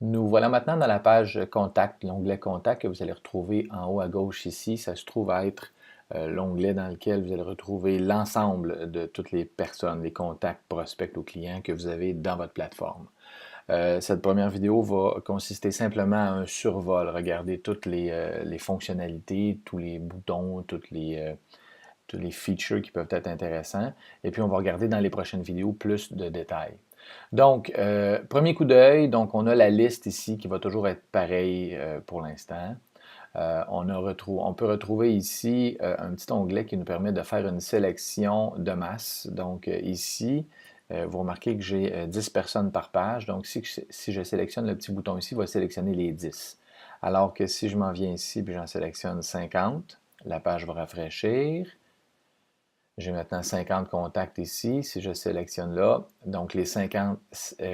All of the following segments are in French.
Nous voilà maintenant dans la page Contact, l'onglet Contact que vous allez retrouver en haut à gauche ici. Ça se trouve à être l'onglet dans lequel vous allez retrouver l'ensemble de toutes les personnes, les contacts, prospects ou clients que vous avez dans votre plateforme. Cette première vidéo va consister simplement à un survol, regarder toutes les fonctionnalités, tous les boutons, tous les features qui peuvent être intéressants. Et puis on va regarder dans les prochaines vidéos plus de détails. Donc, premier coup d'œil, donc on a la liste ici qui va toujours être pareille pour l'instant. On peut retrouver ici un petit onglet qui nous permet de faire une sélection de masse. Donc ici, vous remarquez que j'ai 10 personnes par page. Donc si je sélectionne le petit bouton ici, il va sélectionner les 10. Alors que si je m'en viens ici et j'en sélectionne 50, la page va rafraîchir. J'ai maintenant 50 contacts ici. Si je sélectionne là, donc les 50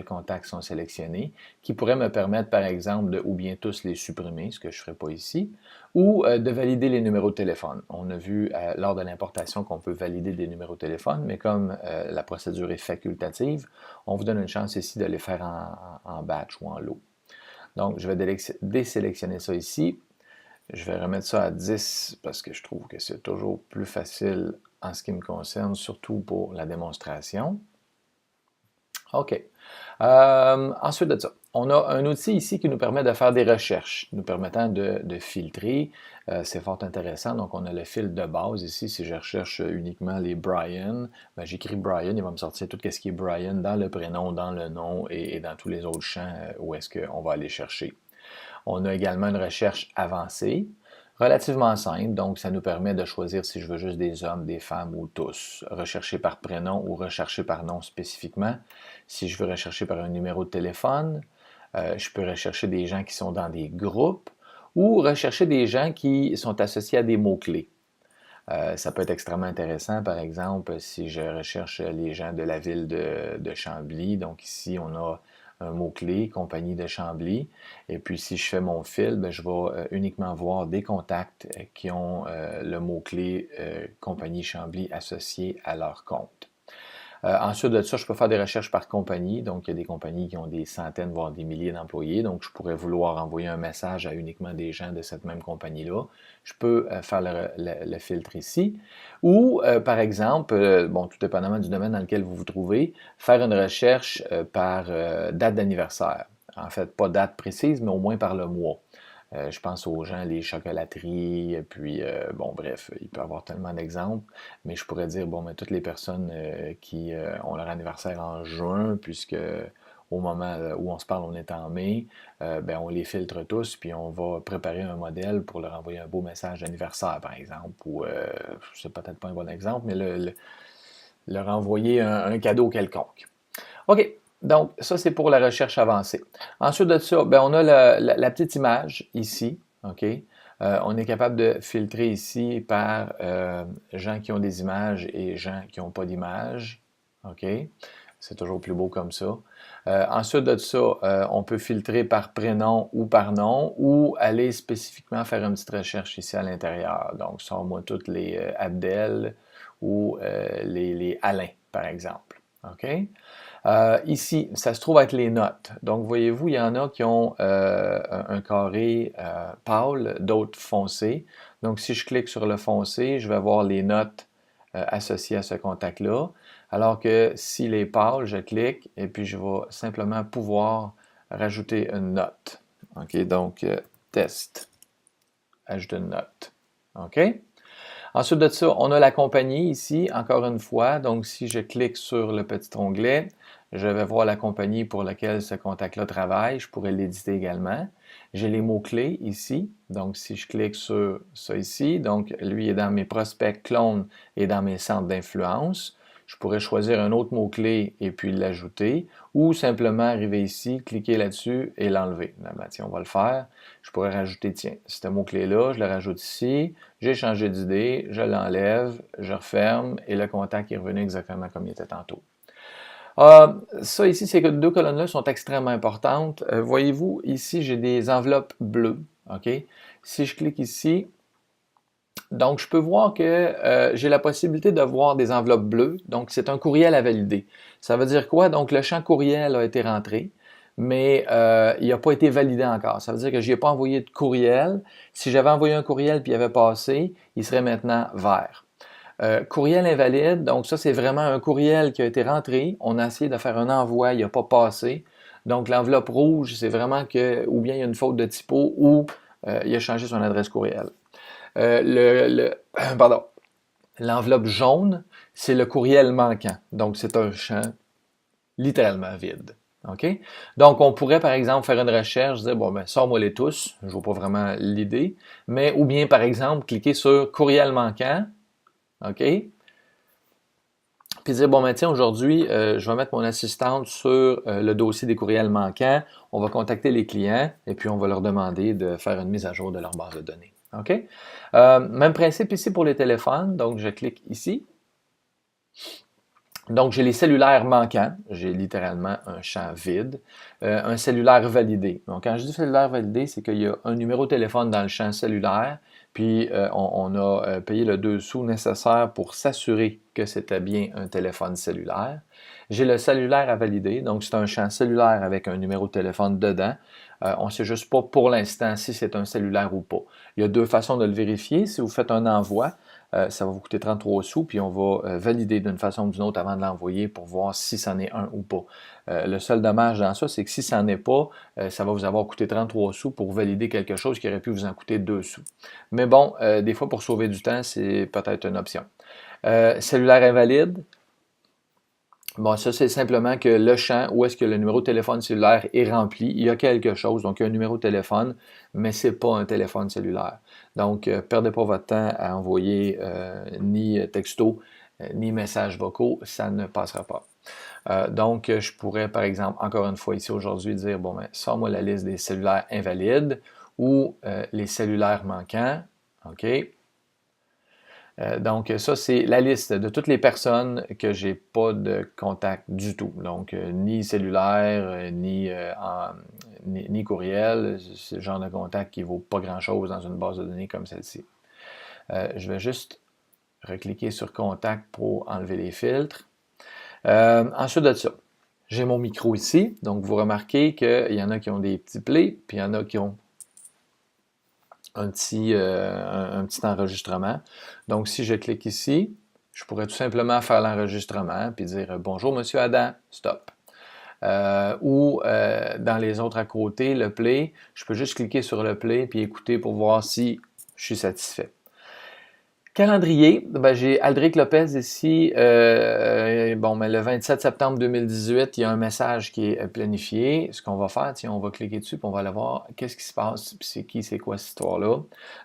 contacts sont sélectionnés, qui pourraient me permettre, par exemple, de ou bien tous les supprimer, ce que je ne ferai pas ici, ou de valider les numéros de téléphone. On a vu lors de l'importation qu'on peut valider des numéros de téléphone, mais comme la procédure est facultative, on vous donne une chance ici de les faire en batch ou en lot. Donc, je vais désélectionner ça ici. Je vais remettre ça à 10 parce que je trouve que c'est toujours plus facile en ce qui me concerne, surtout pour la démonstration. OK. Ensuite de ça, on a un outil ici qui nous permet de faire des recherches, nous permettant de filtrer. C'est fort intéressant. Donc, on a le fil de base ici. Si je recherche uniquement les Brian, ben, j'écris Brian, il va me sortir tout ce qui est Brian dans le prénom, dans le nom et dans tous les autres champs où est-ce qu'on va aller chercher. On a également une recherche avancée, relativement simple, donc ça nous permet de choisir si je veux juste des hommes, des femmes ou tous. Rechercher par prénom ou rechercher par nom spécifiquement. Si je veux rechercher par un numéro de téléphone, je peux rechercher des gens qui sont dans des groupes ou rechercher des gens qui sont associés à des mots-clés. Ça peut être extrêmement intéressant, par exemple, si je recherche les gens de la ville de Chambly. Donc ici, on a un mot-clé, compagnie de Chambly. Et puis si je fais mon fil, ben, je vais uniquement voir des contacts qui ont le mot-clé compagnie Chambly associé à leur compte. Ensuite de ça, je peux faire des recherches par compagnie. Donc, il y a des compagnies qui ont des centaines, voire des milliers d'employés. Donc, je pourrais vouloir envoyer un message à uniquement des gens de cette même compagnie-là. Je peux faire le filtre ici. Ou, par exemple, bon, tout dépendamment du domaine dans lequel vous vous trouvez, faire une recherche par date d'anniversaire. En fait, pas date précise, mais au moins par le mois. Je pense aux gens, les chocolateries, puis bon, bref, il peut y avoir tellement d'exemples, mais je pourrais dire, bon, mais toutes les personnes qui ont leur anniversaire en juin, puisque au moment où on se parle, on est en mai, ben, on les filtre tous, puis on va préparer un modèle pour leur envoyer un beau message d'anniversaire, par exemple, ou c'est peut-être pas un bon exemple, mais leur envoyer un cadeau quelconque. OK. Donc, ça, c'est pour la recherche avancée. Ensuite de ça, ben, on a la petite image ici. OK? On est capable de filtrer ici par gens qui ont des images et gens qui n'ont pas d'images. OK? C'est toujours plus beau comme ça. Ensuite de ça, on peut filtrer par prénom ou par nom ou aller spécifiquement faire une petite recherche ici à l'intérieur. Donc, sors-moi toutes les Abdel ou les Alain, par exemple. OK? Ici, ça se trouve être les notes. Donc, voyez-vous, il y en a qui ont un carré pâle, d'autres foncé. Donc, si je clique sur le foncé, je vais voir les notes associées à ce contact-là. Alors que s'il est pâle, je clique et puis je vais simplement pouvoir rajouter une note. OK, donc, test, ajouter une note. OK? Ensuite de ça, on a la compagnie ici, encore une fois. Donc, si je clique sur le petit onglet, je vais voir la compagnie pour laquelle ce contact-là travaille. Je pourrais l'éditer également. J'ai les mots-clés ici. Donc, si je clique sur ça ici, donc lui est dans mes prospects clones et dans mes centres d'influence. Je pourrais choisir un autre mot-clé et puis l'ajouter ou simplement arriver ici, cliquer là-dessus et l'enlever. Ben, tiens, on va le faire. Je pourrais rajouter, tiens, ce mot-clé-là, je le rajoute ici. J'ai changé d'idée, je l'enlève, je referme et le contact est revenu exactement comme il était tantôt. Ça ici, ces deux colonnes-là sont extrêmement importantes. Voyez-vous, ici, j'ai des enveloppes bleues. OK? Si je clique ici, donc je peux voir que j'ai la possibilité de voir des enveloppes bleues. Donc, c'est un courriel à valider. Ça veut dire quoi? Donc, le champ courriel a été rentré. mais il n'a pas été validé encore. Ça veut dire que je n'y ai pas envoyé de courriel. Si j'avais envoyé un courriel puis il avait passé, il serait maintenant vert. Courriel invalide, donc ça c'est vraiment un courriel qui a été rentré. On a essayé de faire un envoi, il n'a pas passé. Donc l'enveloppe rouge, c'est vraiment que ou bien il y a une faute de typo ou il a changé son adresse courriel. Pardon. L'enveloppe jaune, c'est le courriel manquant. Donc c'est un champ littéralement vide. OK? Donc, on pourrait, par exemple, faire une recherche, dire, bon, ben, sors-moi les tous. Je ne vois pas vraiment l'idée. Mais, ou bien, par exemple, cliquer sur courriel manquant. OK? Puis dire, bon, ben, tiens, aujourd'hui, je vais mettre mon assistante sur le dossier des courriels manquants. On va contacter les clients et puis on va leur demander de faire une mise à jour de leur base de données. OK? Même principe ici pour les téléphones. Donc, je clique ici. Donc, j'ai les cellulaires manquants. J'ai littéralement un champ vide. Un cellulaire validé. Donc, quand je dis cellulaire validé, c'est qu'il y a un numéro de téléphone dans le champ cellulaire, puis on a payé le 2 sous nécessaire pour s'assurer que c'était bien un téléphone cellulaire. J'ai le cellulaire à valider. Donc, c'est un champ cellulaire avec un numéro de téléphone dedans. On ne sait juste pas pour l'instant si c'est un cellulaire ou pas. Il y a deux façons de le vérifier. Si vous faites un envoi, ça va vous coûter 33 sous, puis on va valider d'une façon ou d'une autre avant de l'envoyer pour voir si c'en est un ou pas. Le seul dommage dans ça, c'est que si ça n'en est pas, ça va vous avoir coûté 33 sous pour valider quelque chose qui aurait pu vous en coûter 2 sous. Mais bon, des fois, pour sauver du temps, c'est peut-être une option. Cellulaire invalide. Bon, ça, c'est simplement que le champ où est-ce que le numéro de téléphone cellulaire est rempli, il y a quelque chose, donc il y a un numéro de téléphone, mais ce n'est pas un téléphone cellulaire. Donc, perdez pas votre temps à envoyer ni texto, ni messages vocaux, ça ne passera pas. Donc, je pourrais, par exemple, encore une fois ici aujourd'hui, dire, bon, ben, sors-moi la liste des cellulaires invalides ou les cellulaires manquants, OK? Donc, ça, c'est la liste de toutes les personnes que j'ai pas de contact du tout. Donc, ni cellulaire, ni courriel. C'est le genre de contact qui vaut pas grand-chose dans une base de données comme celle-ci. Je vais juste recliquer sur Contact pour enlever les filtres. Ensuite de ça, j'ai mon micro ici. Donc, vous remarquez qu'il y en a qui ont des petits plays, puis il y en a qui ont un petit enregistrement. Donc, si je clique ici, je pourrais tout simplement faire l'enregistrement puis dire « Bonjour, Monsieur Adam, stop ». Dans les autres à côté, le play, je peux juste cliquer sur le play puis écouter pour voir si je suis satisfait. Calendrier, ben, j'ai Aldric Lopez ici. Le 27 septembre 2018, il y a un message qui est planifié. Ce qu'on va faire, tiens, on va cliquer dessus et on va aller voir qu'est-ce qui se passe, puis c'est qui, c'est quoi cette histoire-là.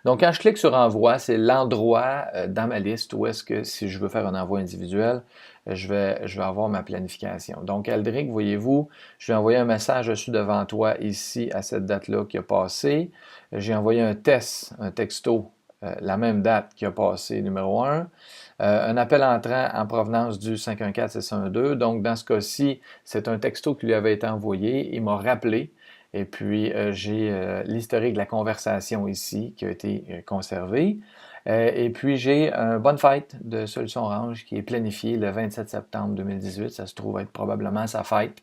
Donc, quand je clique sur Envoi, c'est l'endroit dans ma liste où est-ce que si je veux faire un envoi individuel, je vais avoir ma planification. Donc, Aldric, voyez-vous, je vais envoyer un message dessus devant toi ici à cette date-là qui a passé. J'ai envoyé un texto, la même date qui a passé, numéro 1. Un appel entrant en provenance du 514-612. Donc, dans ce cas-ci, c'est un texto qui lui avait été envoyé. Il m'a rappelé. Et puis, j'ai l'historique de la conversation ici qui a été conservé. Et puis, j'ai un bonne fête de Solutions Orange qui est planifié le 27 septembre 2018. Ça se trouve être probablement sa fête.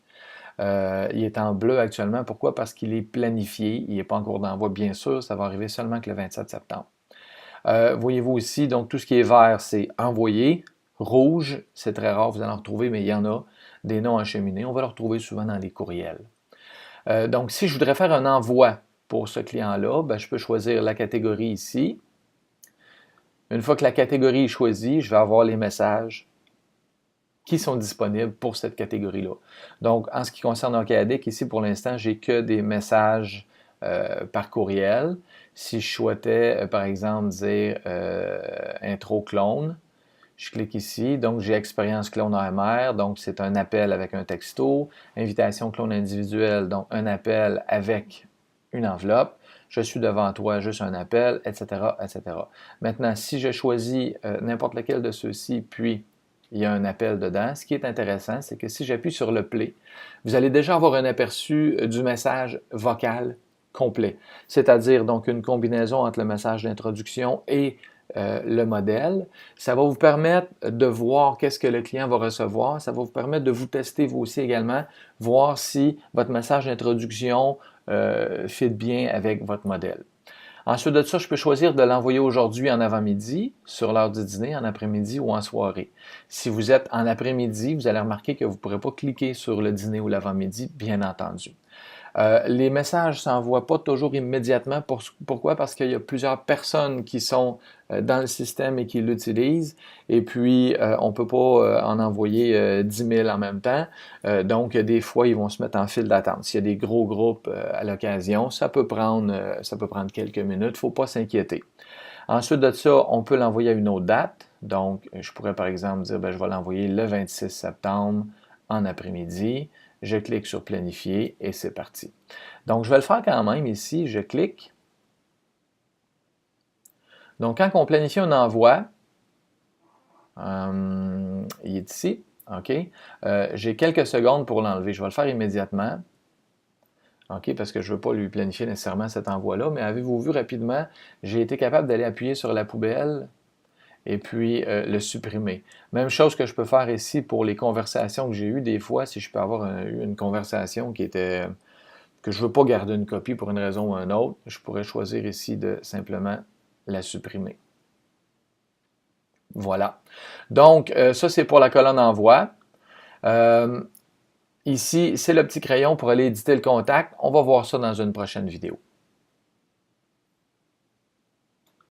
Il est en bleu actuellement. Pourquoi? Parce qu'il est planifié. Il n'est pas en cours d'envoi, bien sûr. Ça va arriver seulement que le 27 septembre. Voyez-vous ici, donc tout ce qui est vert, c'est envoyé. Rouge, c'est très rare, vous allez en retrouver, mais il y en a des noms acheminés. On va le retrouver souvent dans les courriels. Donc, si je voudrais faire un envoi pour ce client-là, ben, je peux choisir la catégorie ici. Une fois que la catégorie est choisie, je vais avoir les messages qui sont disponibles pour cette catégorie-là. Donc, en ce qui concerne Ocadic, ici, pour l'instant, j'ai que des messages par courriel. Si je souhaitais, par exemple, dire intro clone, je clique ici. Donc, j'ai expérience clone AMR. Donc, c'est un appel avec un texto. Invitation clone individuelle. Donc, un appel avec une enveloppe. Je suis devant toi, juste un appel, etc., etc. Maintenant, si je choisis n'importe lequel de ceux-ci, puis il y a un appel dedans, ce qui est intéressant, c'est que si j'appuie sur le play, vous allez déjà avoir un aperçu du message vocal complet, c'est-à-dire donc une combinaison entre le message d'introduction et le modèle. Ça va vous permettre de voir qu'est-ce que le client va recevoir. Ça va vous permettre de vous tester vous aussi également, voir si votre message d'introduction fit bien avec votre modèle. Ensuite de ça, je peux choisir de l'envoyer aujourd'hui en avant-midi, sur l'heure du dîner, en après-midi ou en soirée. Si vous êtes en après-midi, vous allez remarquer que vous ne pourrez pas cliquer sur le dîner ou l'avant-midi, bien entendu. Les messages ne s'envoient pas toujours immédiatement. Pourquoi? Parce qu'il y a plusieurs personnes qui sont dans le système et qui l'utilisent. Et puis, on ne peut pas en envoyer 10 000 en même temps. Donc, des fois, ils vont se mettre en file d'attente. S'il y a des gros groupes à l'occasion, ça peut prendre quelques minutes. Il ne faut pas s'inquiéter. Ensuite de ça, on peut l'envoyer à une autre date. Donc, je pourrais par exemple dire, je vais l'envoyer le 26 septembre en après-midi. Je clique sur planifier et c'est parti. Donc, je vais le faire quand même ici. Je clique. Donc, quand on planifie un envoi, il est ici. OK. J'ai quelques secondes pour l'enlever. Je vais le faire immédiatement. OK, parce que je ne veux pas lui planifier nécessairement cet envoi-là. Mais avez-vous vu rapidement, j'ai été capable d'aller appuyer sur la poubelle et puis le supprimer. Même chose que je peux faire ici pour les conversations que j'ai eues. Des fois, si je peux avoir eu une conversation que je ne veux pas garder une copie pour une raison ou une autre, je pourrais choisir ici de simplement la supprimer. Voilà. Donc, ça, c'est pour la colonne envoi. Ici, c'est le petit crayon pour aller éditer le contact. On va voir ça dans une prochaine vidéo.